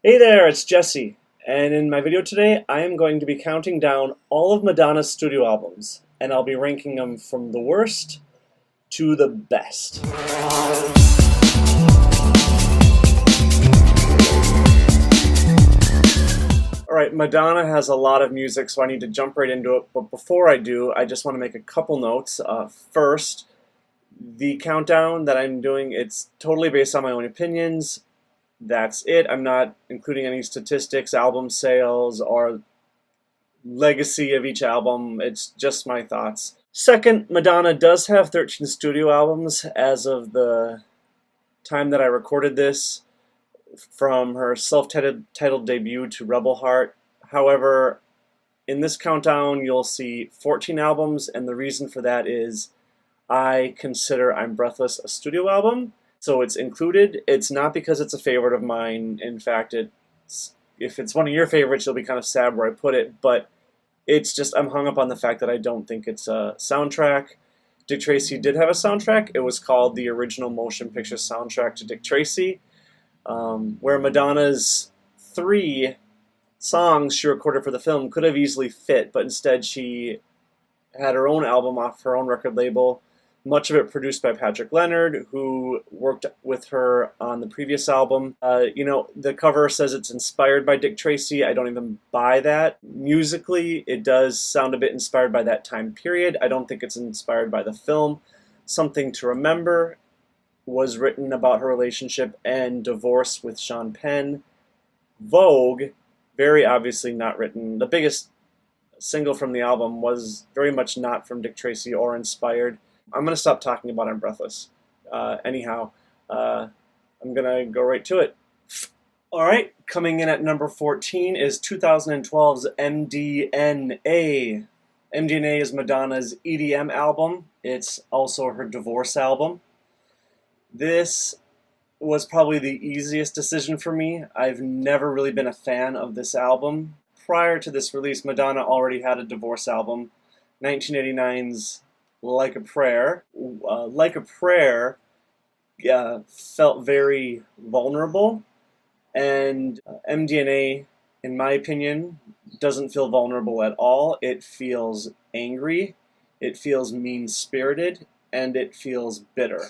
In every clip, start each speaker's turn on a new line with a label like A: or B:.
A: Hey there, it's Jesse, and in my video today, I am going to be counting down all of Madonna's studio albums, and I'll be ranking them from the worst to the best. Alright, Madonna has a lot of music, so I need to jump right into it, but before I do, I just want to make a couple notes. First, the countdown that I'm doing, it's totally based on my own opinions. That's it. I'm not including any statistics, album sales, or legacy of each album. It's just my thoughts. Second, Madonna does have 13 studio albums as of the time that I recorded this, from her self-titled debut to Rebel Heart. However, in this countdown, you'll see 14 albums, and the reason for that is I consider I'm Breathless a studio album, so it's included. It's not because it's a favorite of mine. In fact, if it's one of your favorites, you'll be kind of sad where I put it, but it's just I'm hung up on the fact that I don't think it's a soundtrack. Dick Tracy did have a soundtrack. It was called the Original Motion Picture Soundtrack to Dick Tracy, where Madonna's 3 songs she recorded for the film could have easily fit, but instead she had her own album off her own record label, much of it produced by Patrick Leonard, who worked with her on the previous album. The cover says it's inspired by Dick Tracy. I don't even buy that. Musically, it does sound a bit inspired by that time period. I don't think it's inspired by the film. Something to Remember was written about her relationship and divorce with Sean Penn. Vogue, very obviously not written. The biggest single from the album was very much not from Dick Tracy or inspired. I'm going to stop talking about I'm Breathless. Anyhow, I'm going to go right to it. Alright, coming in at number 14 is 2012's MDNA. MDNA is Madonna's EDM album. It's also her divorce album. This was probably the easiest decision for me. I've never really been a fan of this album. Prior to this release, Madonna already had a divorce album, 1989's Like a Prayer. Like a Prayer felt very vulnerable, and MDNA, in my opinion, doesn't feel vulnerable at all. It feels angry, it feels mean-spirited, and it feels bitter.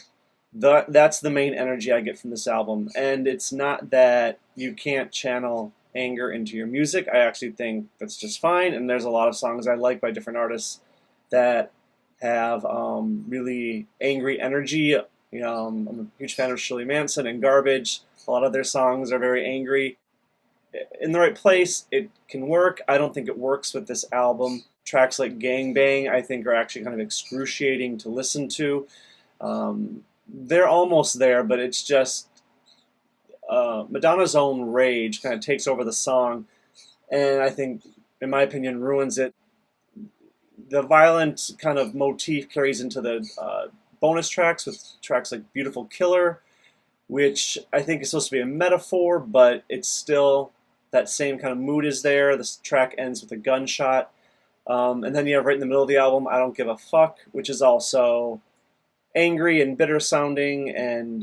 A: That's the main energy I get from this album, and it's not that you can't channel anger into your music. I actually think that's just fine, and there's a lot of songs I like by different artists that have really angry energy. I'm a huge fan of Shirley Manson and Garbage. A lot of their songs are very angry. In the right place, it can work. I don't think it works with this album. Tracks like Gang Bang, I think, are actually kind of excruciating to listen to. They're almost there, but it's just Madonna's own rage kind of takes over the song, and I think, in my opinion, ruins it. The violent kind of motif carries into the bonus tracks, with tracks like Beautiful Killer, which I think is supposed to be a metaphor, but it's still, that same kind of mood is there. This track ends with a gunshot. And then you have right in the middle of the album, I Don't Give a Fuck, which is also angry and bitter sounding, and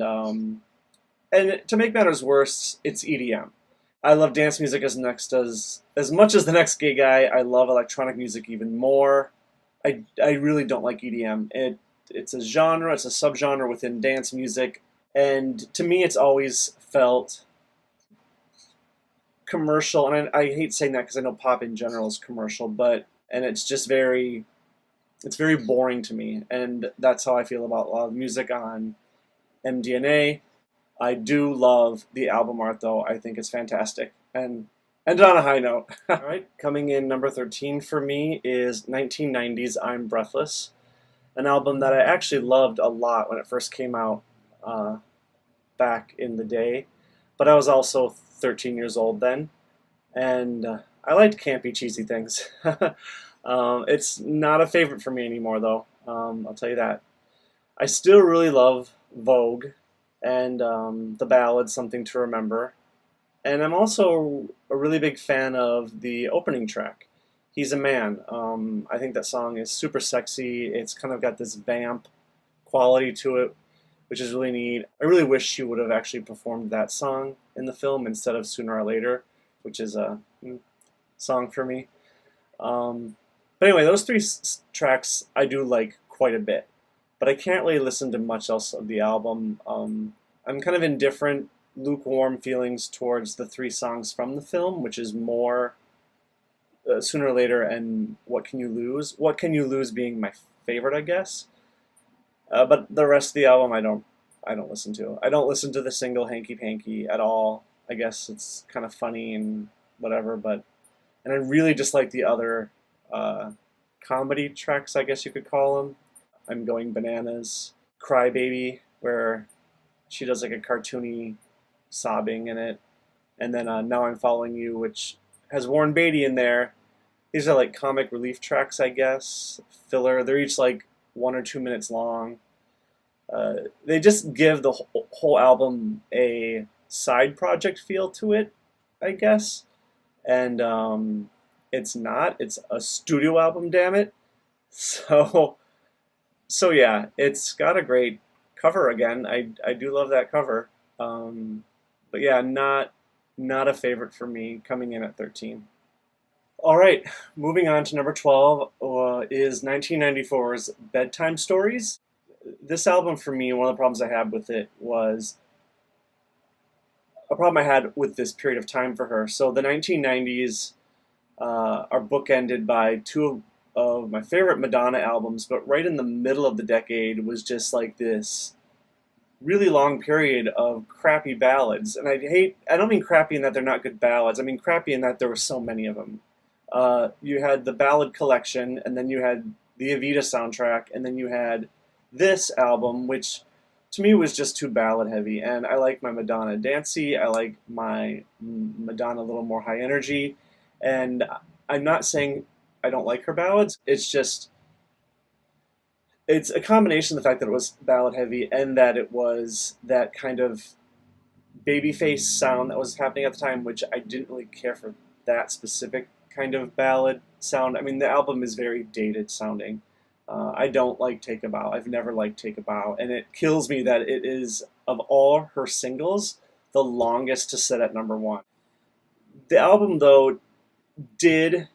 A: to make matters worse, it's EDM. I love dance music as much as the next gay guy. I love electronic music even more. I really don't like EDM. It's a genre, it's a subgenre within dance music, and to me it's always felt commercial, and I hate saying that because I know pop in general is commercial, and it's just it's very boring to me, and that's how I feel about a lot of music on MDNA. I do love the album art, though. I think it's fantastic. And on a high note. All right, coming in number 13 for me is 1990's I'm Breathless, an album that I actually loved a lot when it first came out back in the day. But I was also 13 years old then, and I liked campy, cheesy things. It's not a favorite for me anymore, though. I'll tell you that. I still really love Vogue and the ballad Something to Remember. And I'm also a really big fan of the opening track, He's a Man. I think that song is super sexy. It's kind of got this vamp quality to it, which is really neat. I really wish she would have actually performed that song in the film instead of Sooner or Later, which is a song for me. But anyway, those three tracks I do like quite a bit, but I can't really listen to much else of the album. I'm kind of indifferent, lukewarm feelings towards the three songs from the film, which is more Sooner or Later and What Can You Lose? What Can You Lose being my favorite, I guess. But the rest of the album, I don't listen to. I don't listen to the single Hanky Panky at all. I guess it's kind of funny and whatever, and I really just like the other comedy tracks, I guess you could call them. I'm Going Bananas, Cry Baby, where she does like a cartoony sobbing in it, and then Now I'm Following You, which has Warren Beatty in there. These are like comic relief tracks, I guess, filler. They're each like 1 or 2 minutes long. They just give the whole album a side project feel to it, I guess. And it's not. It's a studio album, damn it. So, yeah, it's got a great cover again. I do love that cover. But yeah, not a favorite for me, coming in at 13. All right, moving on to number 12 is 1994's Bedtime Stories. This album, for me, one of the problems I had with it was a problem I had with this period of time for her. So the 1990s are bookended by two of my favorite Madonna albums, but right in the middle of the decade was just like this really long period of crappy ballads. And I don't mean crappy in that they're not good ballads. I mean crappy in that there were so many of them. You had the ballad collection, and then you had the Evita soundtrack, and then you had this album, which to me was just too ballad heavy. And I like my Madonna dancey. I like my Madonna a little more high energy. And I'm not saying I don't like her ballads. It's just, it's a combination of the fact that it was ballad heavy and that it was that kind of babyface sound that was happening at the time, which I didn't really care for that specific kind of ballad sound. I mean, the album is very dated sounding. I don't like Take a Bow. I've never liked Take a Bow. And it kills me that it is, of all her singles, the longest to sit at number one. The album, though, did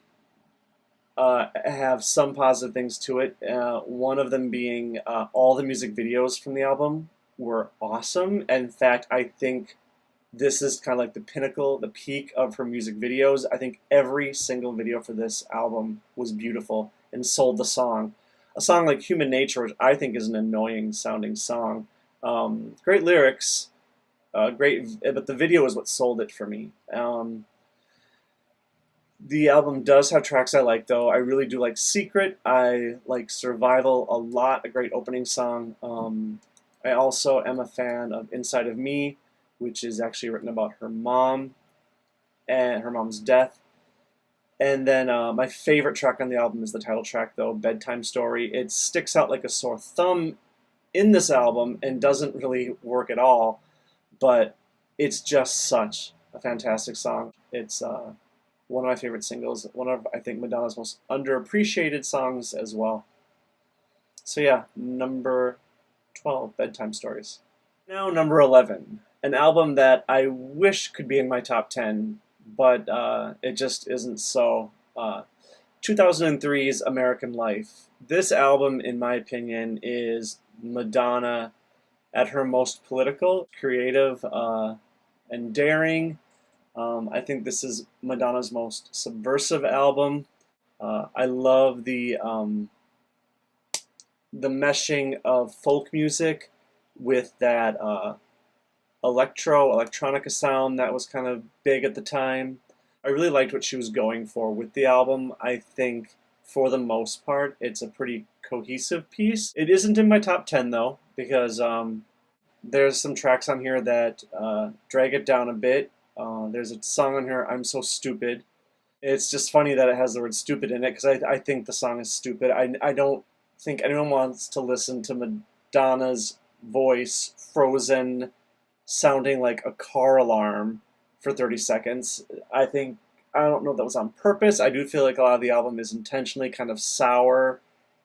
A: have some positive things to it. One of them being all the music videos from the album were awesome. And in fact, I think this is kind of like the pinnacle, the peak of her music videos. I think every single video for this album was beautiful and sold the song. A song like Human Nature, which I think is an annoying sounding song. Great lyrics, great, but the video is what sold it for me. The album does have tracks I like, though. I really do like Secret. I like Survival a lot, a great opening song. I also am a fan of Inside of Me, which is actually written about her mom and her mom's death. And then my favorite track on the album is the title track, though, Bedtime Story. It sticks out like a sore thumb in this album and doesn't really work at all, but it's just such a fantastic song. It's one of my favorite singles, one of, I think, Madonna's most underappreciated songs as well. So yeah, number 12, Bedtime Stories. Now number 11, an album that I wish could be in my top 10, but it just isn't so. 2003's American Life. This album, in my opinion, is Madonna at her most political, creative, and daring. I think this is Madonna's most subversive album. I love the meshing of folk music with that electronica sound that was kind of big at the time. I really liked what she was going for with the album. I think for the most part it's a pretty cohesive piece. It isn't in my top 10 though, because there's some tracks on here that drag it down a bit. There's a song on here, I'm So Stupid. It's just funny that it has the word stupid in it, because I think the song is stupid. I don't think anyone wants to listen to Madonna's voice frozen, sounding like a car alarm for 30 seconds. I don't know if that was on purpose. I do feel like a lot of the album is intentionally kind of sour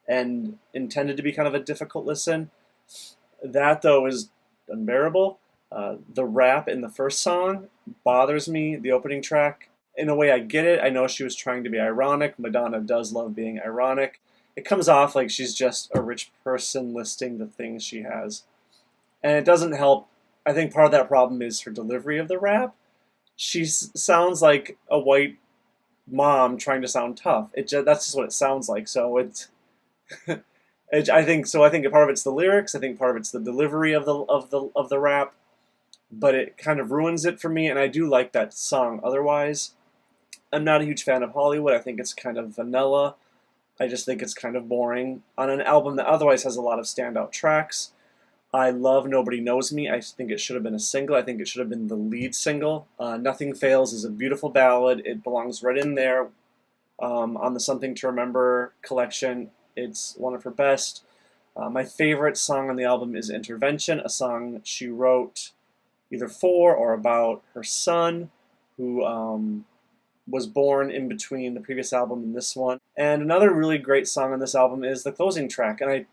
A: and intended to be kind of a difficult listen. That, though, is unbearable. The rap in the first song bothers me, the opening track. In a way, I get it. I know she was trying to be ironic. Madonna does love being ironic. It comes off like she's just a rich person listing the things she has. And it doesn't help. I think part of that problem is her delivery of the rap. She sounds like a white mom trying to sound tough. That's just what it sounds like. So it's I think so. I think part of it's the lyrics. I think part of it's the delivery of the rap, but it kind of ruins it for me. And I do like that song. Otherwise, I'm not a huge fan of Hollywood. I think it's kind of vanilla. I just think it's kind of boring on an album that otherwise has a lot of standout tracks. I love Nobody Knows Me. I think it should have been a single. I think it should have been the lead single. Nothing Fails is a beautiful ballad. It belongs right in there on the Something to Remember collection. It's one of her best. My favorite song on the album is Intervention, a song she wrote either for or about her son, who was born in between the previous album and this one. And another really great song on this album is the closing track. And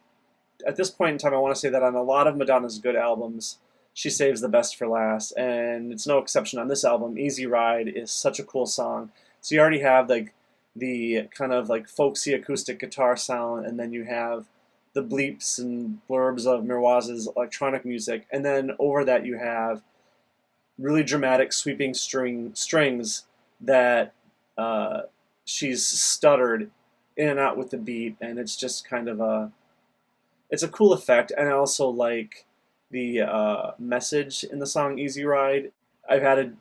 A: at this point in time, I want to say that on a lot of Madonna's good albums, she saves the best for last, and it's no exception on this album. Easy Ride is such a cool song. So you already have like the kind of like folksy acoustic guitar sound, and then you have the bleeps and blurbs of Mirwaz's electronic music, and then over that you have really dramatic sweeping strings that she's stuttered in and out with the beat, and it's just kind of it's a cool effect. And I also like the message in the song Easy Ride. I've had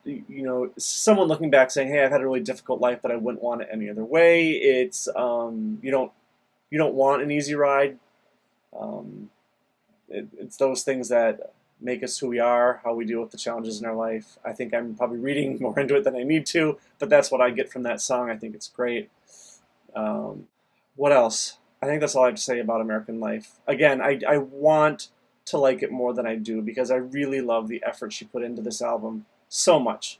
A: someone looking back saying, "Hey, I've had a really difficult life, but I wouldn't want it any other way." It's you don't want an easy ride. It's those things that make us who we are, how we deal with the challenges in our life. I think I'm probably reading more into it than I need to, but that's what I get from that song. I think it's great. What else? I think that's all I have to say about American Life. Again, I want to like it more than I do because I really love the effort she put into this album so much.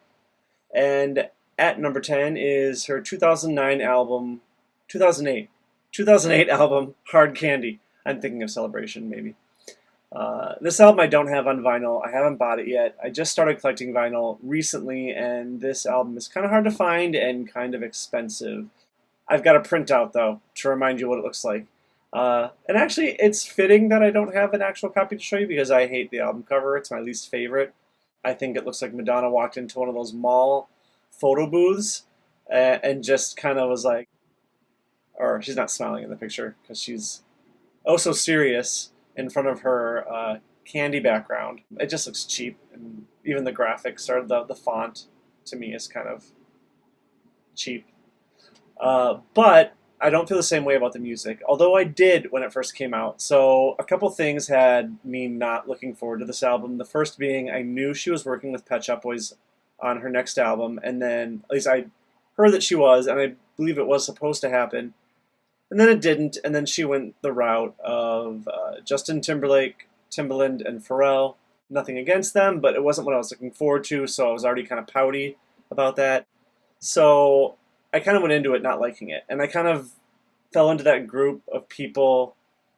A: And at number 10 is her 2008 album, Hard Candy. I'm thinking of Celebration, maybe. This album I don't have on vinyl. I haven't bought it yet. I just started collecting vinyl recently, and this album is kind of hard to find and kind of expensive. I've got a printout, though, to remind you what it looks like. And actually, it's fitting that I don't have an actual copy to show you because I hate the album cover. It's my least favorite. I think it looks like Madonna walked into one of those mall photo booths and just kind of was like, or she's not smiling in the picture because she's oh so serious in front of her candy background. It just looks cheap, and even the graphics or the font to me is kind of cheap. But I don't feel the same way about the music, although I did when it first came out. So a couple things had me not looking forward to this album. The first being I knew she was working with Pet Shop Boys on her next album, and then at least I heard that she was, and I believe it was supposed to happen. And then it didn't, and then she went the route of Justin Timberlake, Timbaland, and Pharrell. Nothing against them, but it wasn't what I was looking forward to, so I was already kind of pouty about that. So I kind of went into it not liking it, and I kind of fell into that group of people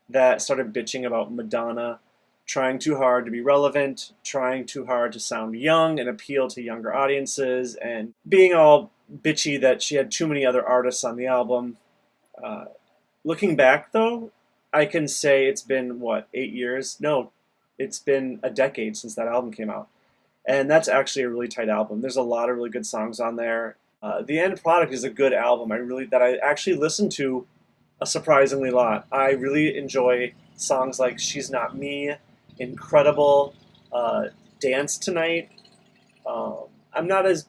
A: that started bitching about Madonna, trying too hard to be relevant, trying too hard to sound young and appeal to younger audiences, and being all bitchy that she had too many other artists on the album. Looking back, though, I can say it's been, 8 years? No, it's been a decade since that album came out. And that's actually a really tight album. There's a lot of really good songs on there. The end product is a good album. I actually listen to a surprisingly lot. I really enjoy songs like She's Not Me, Incredible, Dance Tonight. I'm not as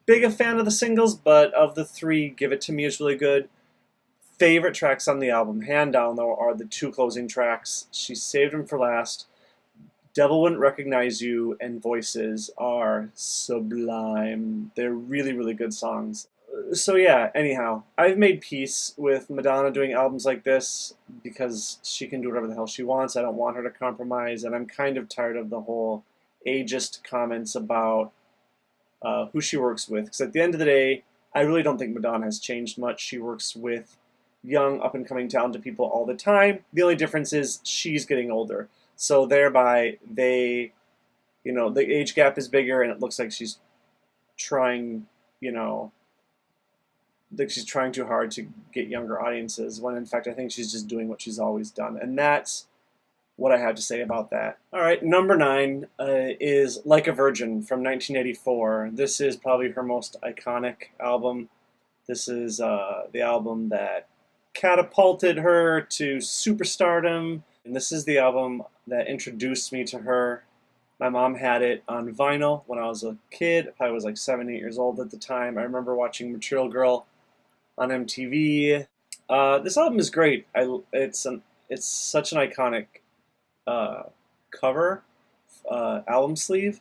A: big a fan of the singles, but of the three, Give It To Me is really good. Favorite tracks on the album, hand down though, are the two closing tracks. She saved them for last. Devil Wouldn't Recognize You and Voices are sublime. They're really, really good songs. So yeah, anyhow, I've made peace with Madonna doing albums like this because she can do whatever the hell she wants. I don't want her to compromise, and I'm kind of tired of the whole ageist comments about who she works with. Because at the end of the day, I really don't think Madonna has changed much. She works with young, up-and-coming, talented people all the time. The only difference is she's getting older. So thereby, the age gap is bigger, and it looks like she's trying, you know, like she's trying too hard to get younger audiences. When in fact, I think she's just doing what she's always done, and that's what I have to say about that. All right, number 9 is Like a Virgin from 1984. This is probably her most iconic album. This is the album that catapulted her to superstardom, and this is the album that introduced me to her. My mom had it on vinyl when I was a kid. I was like 7, 8 years old at the time. I remember watching Material Girl on MTV. This album is great. It's such an iconic cover, album sleeve,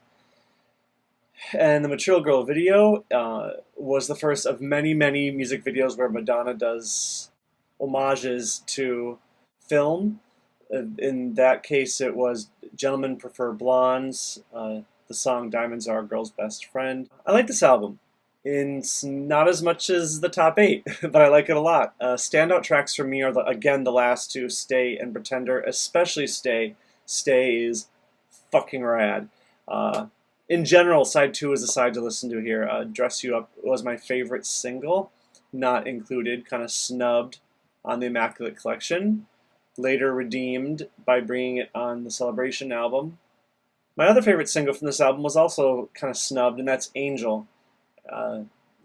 A: and the Material Girl video was the first of many, many music videos where Madonna does homages to film. In that case, it was Gentlemen Prefer Blondes, the song Diamonds Are a Girl's Best Friend. I like this album. It's not as much as the top 8, but I like it a lot. Standout tracks for me are, again, the last two, Stay and Pretender, especially Stay. Stay is fucking rad. In general, side 2 is the side to listen to here. Dress You Up was my favorite single, not included, kind of snubbed on the Immaculate Collection, later redeemed by bringing it on the Celebration album. My other favorite single from this album was also kind of snubbed, and that's Angel.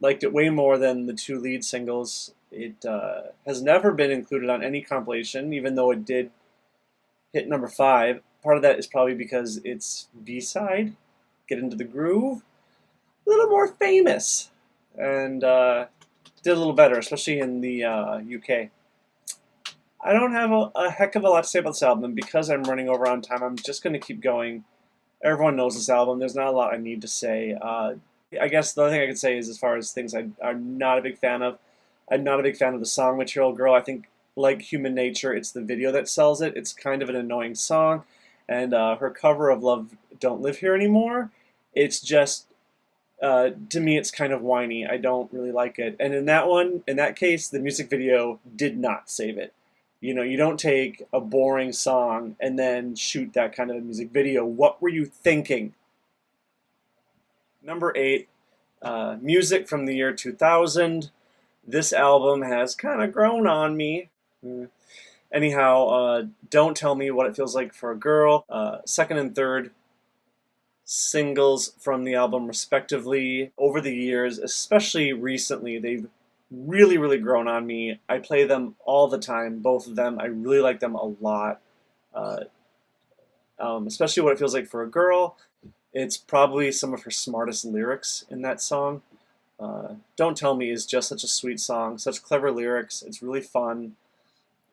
A: Liked it way more than the 2 lead singles. It has never been included on any compilation, even though it did hit number 5. Part of that is probably because it's B-side, Get Into the Groove, a little more famous, and did a little better, especially in the UK. I don't have a heck of a lot to say about this album, and because I'm running over on time, I'm just going to keep going. Everyone knows this album. There's not a lot I need to say. I guess the only thing I could say is, as far as things I'm not a big fan of, I'm not a big fan of the song Material Girl. I think, like Human Nature, it's the video that sells it. It's kind of an annoying song. And her cover of Love Don't Live Here Anymore, it's just, to me, it's kind of whiny. I don't really like it. And in that case, the music video did not save it. You know, you don't take a boring song and then shoot that kind of a music video. What were you thinking? Number 8, music from the year 2000. This album has kind of grown on me. Anyhow, Don't Tell Me What It Feels Like for a Girl, second and third singles from the album respectively. Over the years, especially recently, they've really, really grown on me. I play them all the time, both of them. I really like them a lot. Especially What It Feels Like for a Girl. It's probably some of her smartest lyrics in that song. Don't Tell Me is just such a sweet song, such clever lyrics. It's really fun.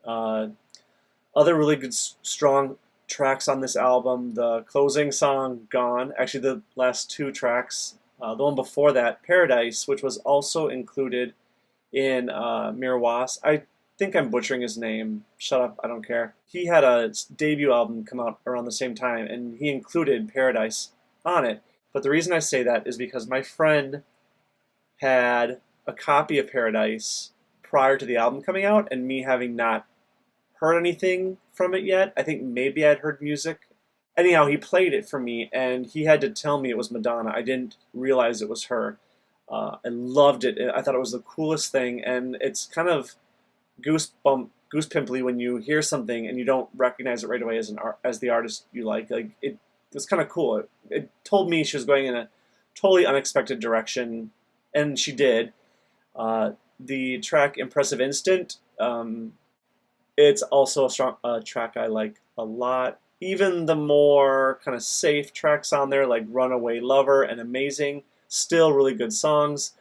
A: Other really good, strong tracks on this album, the closing song, Gone. Actually, the last 2 tracks, the one before that, Paradise, which was also included in Miroir. I think I'm butchering his name. Shut up, I don't care. He had a debut album come out around the same time, and he included Paradise on it. But the reason I say that is because my friend had a copy of Paradise prior to the album coming out, and me having not heard anything from it yet. I think maybe I'd heard music. Anyhow, he played it for me, and he had to tell me it was Madonna. I didn't realize it was her. I loved it. I thought it was the coolest thing, and it's kind of goosepimply when you hear something and you don't recognize it right away as the artist you like. Like, it was kind of cool. It told me she was going in a totally unexpected direction, and she did. The track Impressive Instant, it's also a strong track I like a lot. Even the more kind of safe tracks on there, like Runaway Lover and Amazing, still really good songs.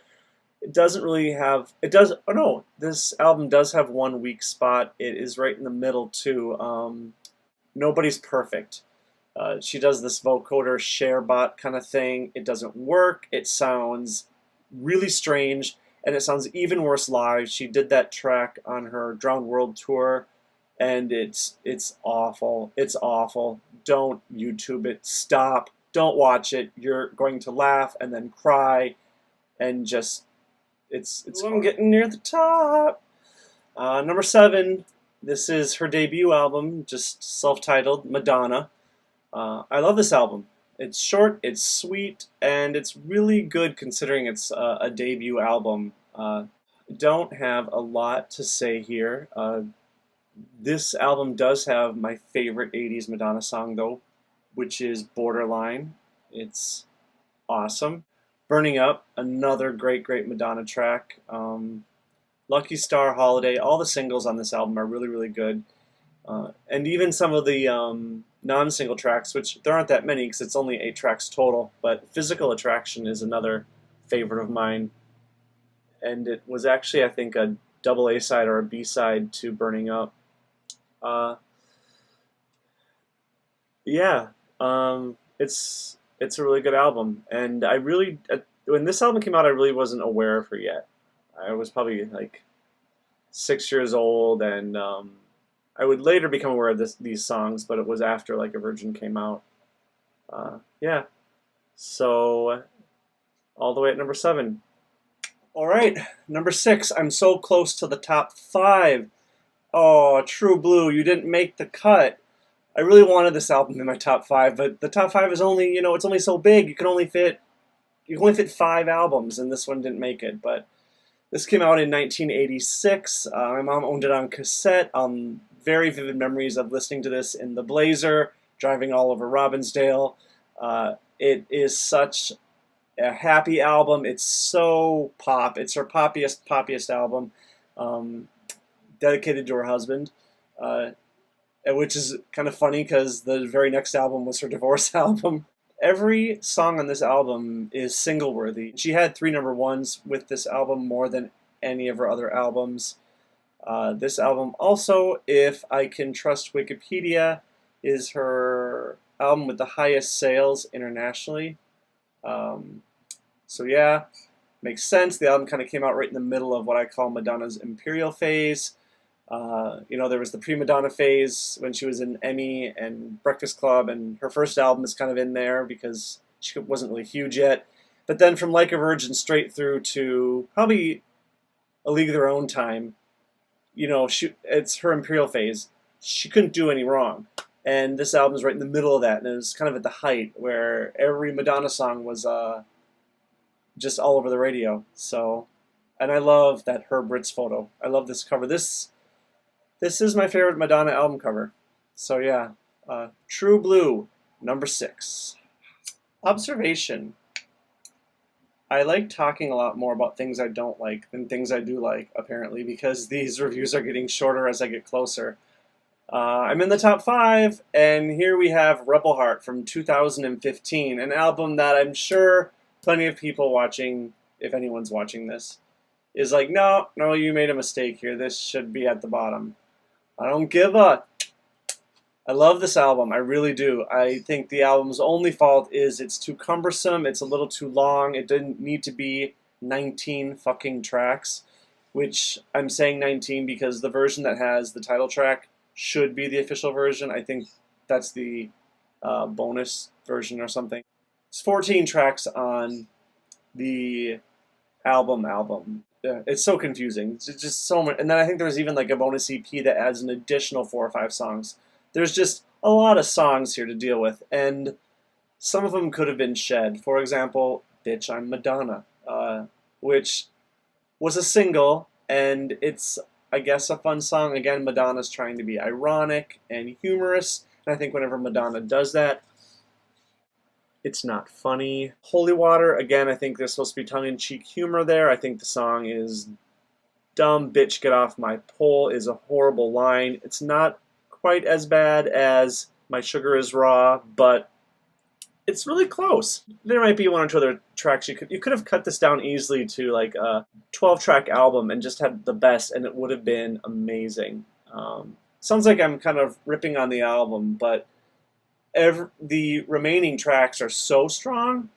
A: It doesn't really have, this album does have one weak spot. It is right in the middle too. Nobody's Perfect. She does this vocoder share bot kind of thing. It doesn't work. It sounds really strange, and it sounds even worse live. She did that track on her Drowned World tour, and it's awful. It's awful. Don't YouTube it. Stop. Don't watch it. You're going to laugh and then cry, and just I'm getting near the top. Number 7, This is her debut album, just self-titled, Madonna. I love this album. It's short, it's sweet, and it's really good considering it's a debut album. Don't have a lot to say here. This album does have my favorite 80s Madonna song, though, which is Borderline. It's awesome. Burning Up, another great, great Madonna track. Lucky Star, Holiday, all the singles on this album are really, really good. And even some of the non-single tracks, which there aren't that many because it's only 8 tracks total, but Physical Attraction is another favorite of mine. And it was actually, I think, a double A side or a B side to Burning Up. Yeah, it's a really good album, and I really when this album came out, I really wasn't aware of her yet. I was probably like 6 years old, and I would later become aware of these songs, but it was after like A Virgin came out. Yeah, so all the way at number 7. All right, number 6. I'm so close to the top 5. Oh, True Blue, you didn't make the cut. I really wanted this album in my top 5, but the top 5 is only, it's only so big. You can only fit 5 albums, and this one didn't make it. But this came out in 1986. My mom owned it on cassette. Very vivid memories of listening to this in the Blazer, driving all over Robbinsdale. It is such a happy album. It's so pop. It's her poppiest album, dedicated to her husband. Which is kind of funny because the very next album was her divorce album. Every song on this album is single worthy. She had 3 number ones with this album, more than any of her other albums. This album also, if I can trust Wikipedia, is her album with the highest sales internationally. So yeah, makes sense. The album kind of came out right in the middle of what I call Madonna's imperial phase. There was the pre-Madonna phase when she was in Emmy and Breakfast Club, and her first album is kind of in there because she wasn't really huge yet. But then from Like a Virgin straight through to probably A League of Their Own Time, it's her imperial phase. She couldn't do any wrong. And this album is right in the middle of that, and it was kind of at the height where every Madonna song was just all over the radio. So, and I love that Herb Ritts photo. I love this cover. This is my favorite Madonna album cover. So yeah, True Blue, number 6. Observation. I like talking a lot more about things I don't like than things I do like, apparently, because these reviews are getting shorter as I get closer. I'm in the top 5, and here we have Rebel Heart from 2015, an album that I'm sure plenty of people watching, if anyone's watching this, is like, no, you made a mistake here. This should be at the bottom. I don't give a... I love this album. I really do. I think the album's only fault is it's too cumbersome. It's a little too long. It didn't need to be 19 fucking tracks, which I'm saying 19 because the version that has the title track should be the official version. I think that's the bonus version or something. It's 14 tracks on the album. Yeah, it's so confusing. It's just so much. And then I think there's even like a bonus EP that adds an additional 4 or 5 songs. There's just a lot of songs here to deal with, and some of them could have been shed. For example, Bitch, I'm Madonna, which was a single, and it's, I guess, a fun song. Again, Madonna's trying to be ironic and humorous, and I think whenever Madonna does that, it's not funny. Holy Water, again, I think there's supposed to be tongue-in-cheek humor there. I think the song is dumb. Bitch, Get Off My Pole is a horrible line. It's not quite as bad as My Sugar Is Raw, but it's really close. There might be 1 or 2 other tracks. You could have cut this down easily to like a 12-track album and just had the best, and it would have been amazing. Sounds like I'm kind of ripping on the album, but the remaining tracks are so strong,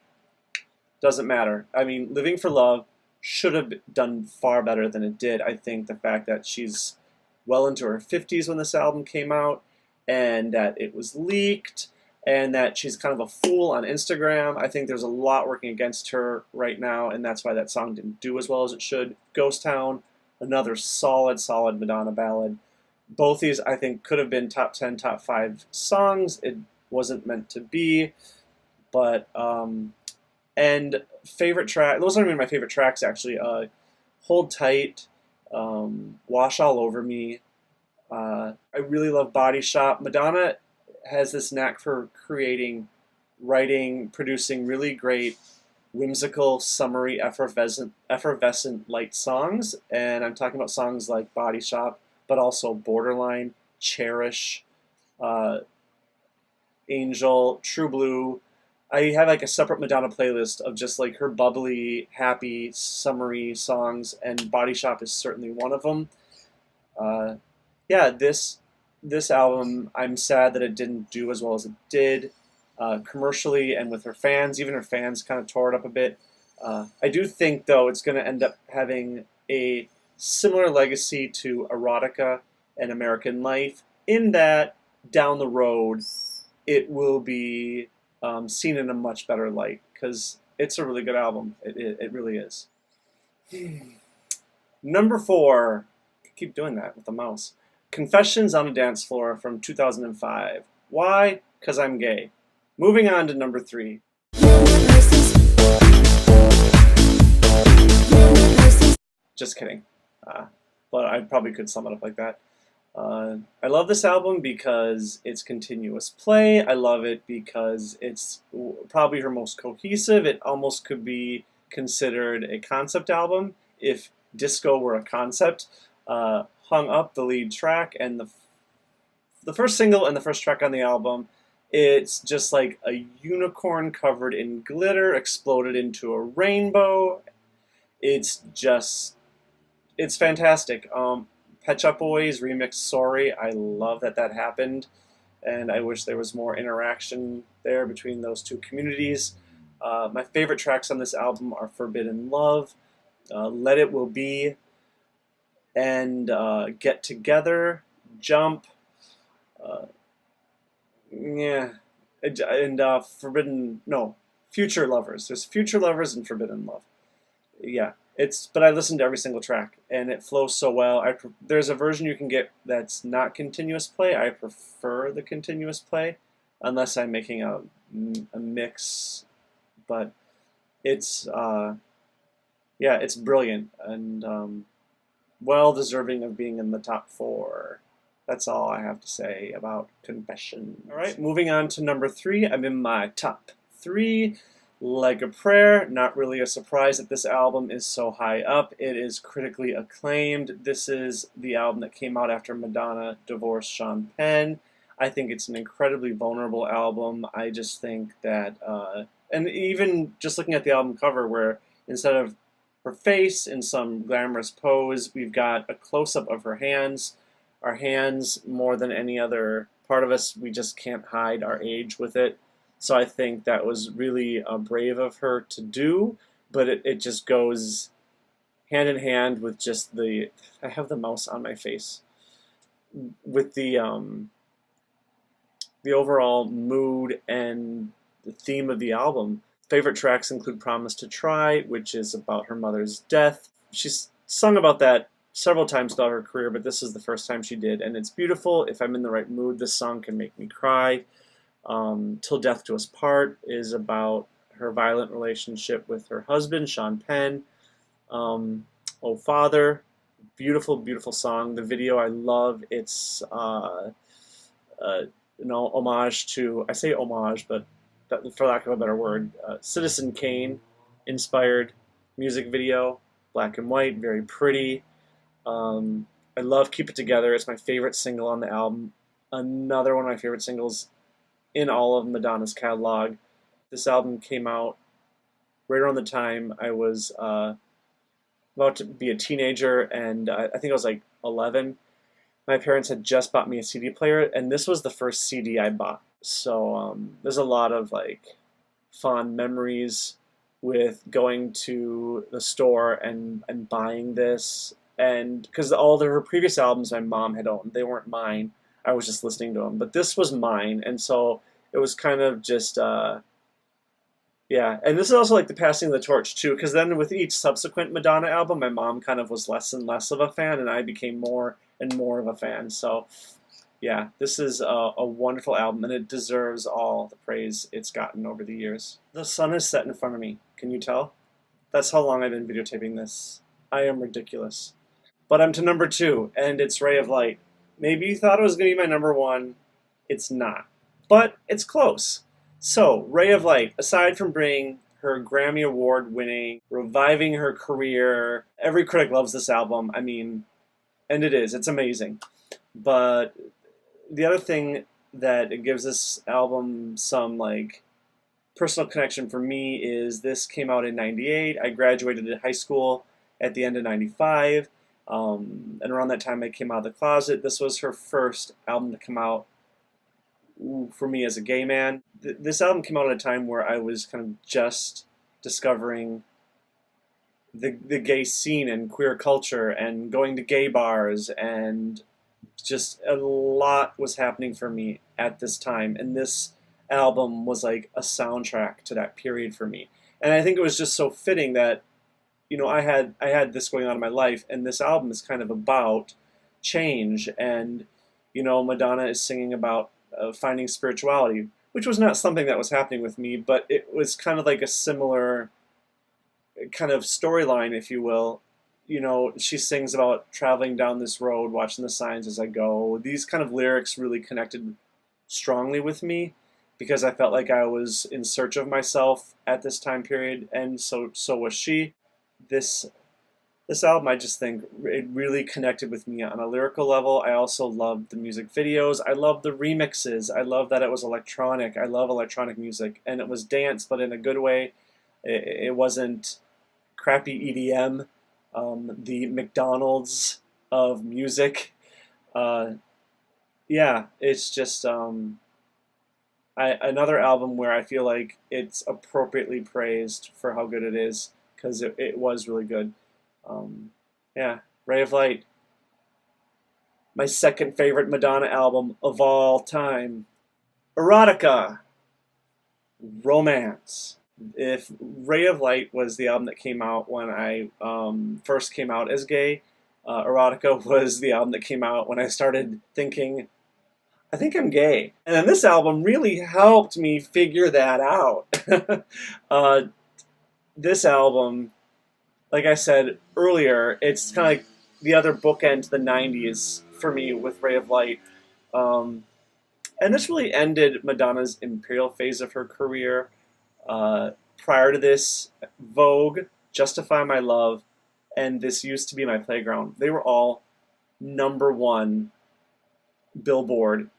A: doesn't matter. I mean, Living for Love should have done far better than it did. I think the fact that she's well into her 50s when this album came out, and that it was leaked, and that she's kind of a fool on Instagram. I think there's a lot working against her right now, and that's why that song didn't do as well as it should. Ghost Town, another solid Madonna ballad. Both these, I think, could have been top 10, top 5 songs. It wasn't meant to be, but and favorite track. Those aren't even my favorite tracks, actually. Hold Tight, Wash All Over Me. I really love Body Shop. Madonna has this knack for creating, writing, producing really great, whimsical, summery, effervescent light songs. And I'm talking about songs like Body Shop, but also Borderline, Cherish, uh, Angel, True Blue. I have like a separate Madonna playlist of just like her bubbly, happy, summery songs, and Body Shop is certainly one of them. Uh, yeah, this album, I'm sad that it didn't do as well as it did commercially and with her fans. Even her fans kind of tore it up a bit. I do think, though, it's going to end up having a similar legacy to Erotica and American Life, in that down the road it will be seen in a much better light, because it's a really good album. It really is. Number 4. Keep doing that with the mouse. Confessions on a Dance Floor from 2005. Why? Because I'm gay. Moving on to number 3. Just kidding. But I probably could sum it up like that. I love this album because it's continuous play. I love it because it's probably her most cohesive. It almost could be considered a concept album if disco were a concept. Hung Up, the lead track, and the first single and the first track on the album, it's just like a unicorn covered in glitter exploded into a rainbow. It's fantastic. Pet Shop Boys remix Sorry. I love that happened, and I wish there was more interaction there between those two communities. My favorite tracks on this album are Forbidden Love, Let It Will Be, and Get Together, Jump, yeah, and Future Lovers. There's Future Lovers and Forbidden Love. Yeah, but I listened to every single track, and it flows so well. There's a version you can get that's not continuous play. I prefer the continuous play, unless I'm making a mix, but it's it's brilliant, and well deserving of being in the top 4. That's all I have to say about Confession. All right, moving on to number 3. I'm in my top 3. Like a Prayer, not really a surprise that this album is so high up. It is critically acclaimed. This is the album that came out after Madonna divorced Sean Penn. I think it's an incredibly vulnerable album. I just think that, and even just looking at the album cover, where instead of her face in some glamorous pose, we've got a close-up of her hands. Our hands, more than any other part of us, we just can't hide our age with it. So I think that was really brave of her to do, but it just goes hand in hand with just I have the mouse on my face, with the overall mood and the theme of the album. Favorite tracks include Promise to Try, which is about her mother's death. She's sung about that several times throughout her career, but this is the first time she did, and it's beautiful. If I'm in the right mood, this song can make me cry. Till Death Do Us Part is about her violent relationship with her husband, Sean Penn. Oh Father, beautiful, beautiful song. The video I love. It's homage to, I say homage, but for lack of a better word, Citizen Kane inspired music video, black and white, very pretty. I love Keep It Together. It's my favorite single on the album. Another one of my favorite singles in all of Madonna's catalog. This album came out right around the time I was about to be a teenager, and I think I was like 11. My parents had just bought me a CD player, and this was the first CD I bought. So there's a lot of like fond memories with going to the store and buying this, and because all of her previous albums my mom had owned, they weren't mine. I was just listening to them, but this was mine, and so it was kind of just yeah. And this is also like the passing of the torch too, because then with each subsequent Madonna album, my mom kind of was less and less of a fan, and I became more and more of a fan. So yeah, this is a wonderful album, and it deserves all the praise it's gotten over the years. The sun is set in front of me. Can you tell? That's how long I've been videotaping this. I am ridiculous. But I'm to number 2, and it's Ray of Light. Maybe you thought it was going to be my number 1. It's not. But it's close. So, Ray of Light, aside from bringing her Grammy Award winning, reviving her career, every critic loves this album. I mean, and it is. It's amazing. But the other thing that it gives this album some like personal connection for me is this came out in '98. I graduated high school at the end of '95, and around that time I came out of the closet. This was her first album to come out for me as a gay man. This album came out at a time where I was kind of just discovering the gay scene and queer culture and going to gay bars, and just a lot was happening for me at this time, and this album was like a soundtrack to that period for me. And I think it was just so fitting that, you know, I had this going on in my life, and this album is kind of about change. And, you know, Madonna is singing about finding spirituality, which was not something that was happening with me, but it was kind of like a similar kind of storyline, if you will. You know, she sings about traveling down this road, watching the signs as I go. These kind of lyrics really connected strongly with me because I felt like I was in search of myself at this time period, and so was she. This album, I just think it really connected with me on a lyrical level. I also loved the music videos. I loved the remixes. I love that it was electronic. I love electronic music, and it was dance, but in a good way. It wasn't crappy EDM. The McDonald's of music. Yeah, it's just another album where I feel like it's appropriately praised for how good it is, because it was really good. Yeah, Ray of Light. My second favorite Madonna album of all time. Erotica. Romance. If Ray of Light was the album that came out when I first came out as gay, Erotica was the album that came out when I started thinking, I think I'm gay. And then this album really helped me figure that out. This album, like I said earlier, it's kind of like the other bookend to the 90s for me with Ray of Light. And this really ended Madonna's imperial phase of her career. Prior to this, Vogue, Justify My Love, and This Used to Be My Playground, they were all #1 Billboard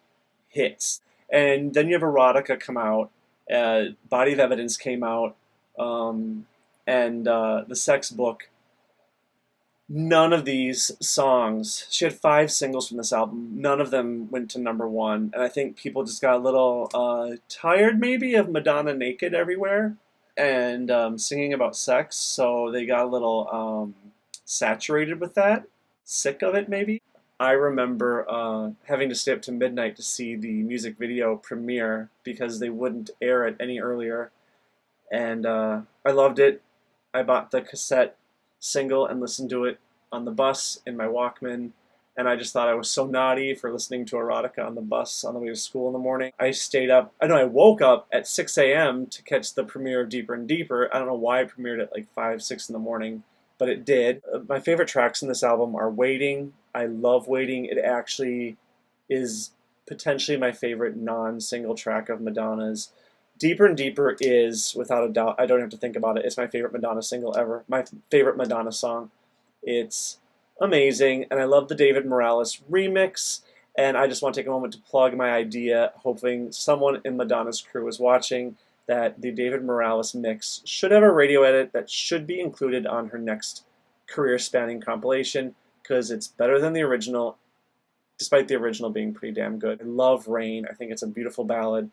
A: hits. And then you have Erotica come out, Body of Evidence came out, and The Sex Book. None of these songs, she had 5 singles from this album, none of them went to #1, and I think people just got a little tired maybe of Madonna naked everywhere and singing about sex, so they got a little saturated with that, sick of it maybe. I remember having to stay up to midnight to see the music video premiere because they wouldn't air it any earlier, and I loved it. I bought the cassette single and listened to it on the bus in my Walkman, and I just thought I was so naughty for listening to Erotica on the bus on the way to school in the morning. I stayed up, I woke up at 6 a.m. to catch the premiere of Deeper and Deeper. I don't know why it premiered at like 5, 6 in the morning, but it did. My favorite tracks in this album are Waiting. I love Waiting. It actually is potentially my favorite non-single track of Madonna's. Deeper and Deeper is, without a doubt, I don't have to think about it, it's my favorite Madonna single ever, my favorite Madonna song. It's amazing, and I love the David Morales remix, and I just want to take a moment to plug my idea, hoping someone in Madonna's crew is watching, that the David Morales mix should have a radio edit that should be included on her next career-spanning compilation, because it's better than the original, despite the original being pretty damn good. I love Rain. I think it's a beautiful ballad.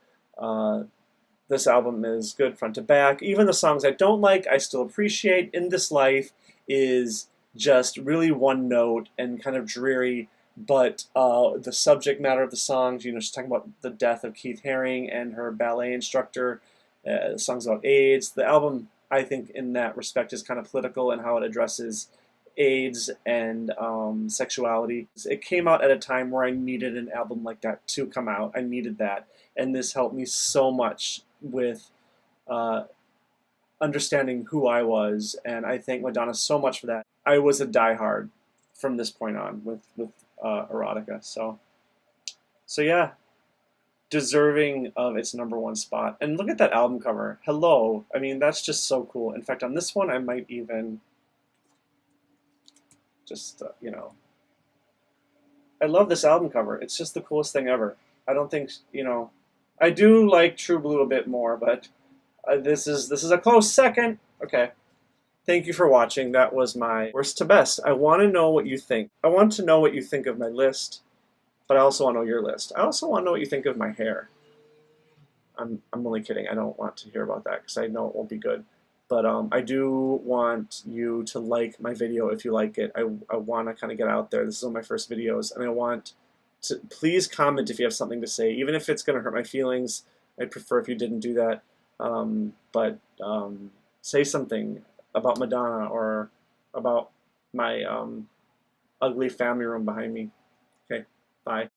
A: This album is good front to back. Even the songs I don't like, I still appreciate. In This Life is just really one note and kind of dreary, but the subject matter of the songs, you know, she's talking about the death of Keith Haring and her ballet instructor, songs about AIDS. The album, I think, in that respect is kind of political in how it addresses AIDS and sexuality. It came out at a time where I needed an album like that to come out. I needed that, and this helped me so much with uh, understanding who I was, and I thank Madonna so much for that. I was a diehard from this point on with Erotica. So yeah, deserving of its #1 spot. And look at that album cover. Hello. I mean, that's just so cool. In fact, on this one, I might even just, I love this album cover. It's just the coolest thing ever. I don't think, I do like True Blue a bit more, but this is a close second. Okay. Thank you for watching. That was my worst to best. I want to know what you think. I want to know what you think of my list, but I also want to know your list. I also want to know what you think of my hair. I'm only kidding. I don't want to hear about that because I know it won't be good. But I do want you to like my video if you like it. I want to kind of get out there. This is one of my first videos, and I want to please comment if you have something to say, even if it's going to hurt my feelings. I'd prefer if you didn't do that. But say something about Madonna or about my ugly family room behind me. Okay, bye.